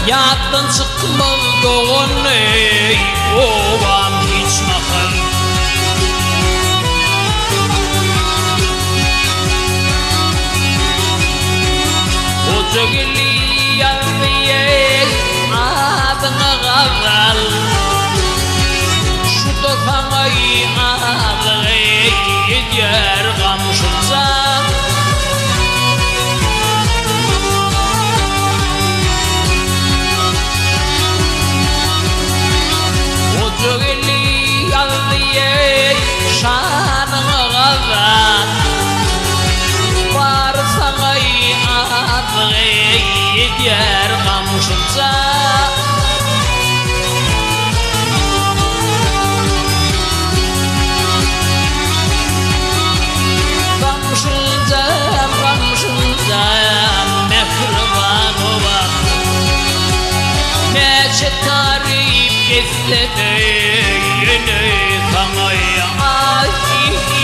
Yattan çıkmadı onu ovam hiç mahal. Hojageldi Akmammedow şu tokamayı ağlayı gider Gamyshlyja. Hojageldi Akmammedow var sanayı ağlayı gider Gamyshlyja. Gamyshlyja mehriban olan neçe tarif etledin sanayı ağlayı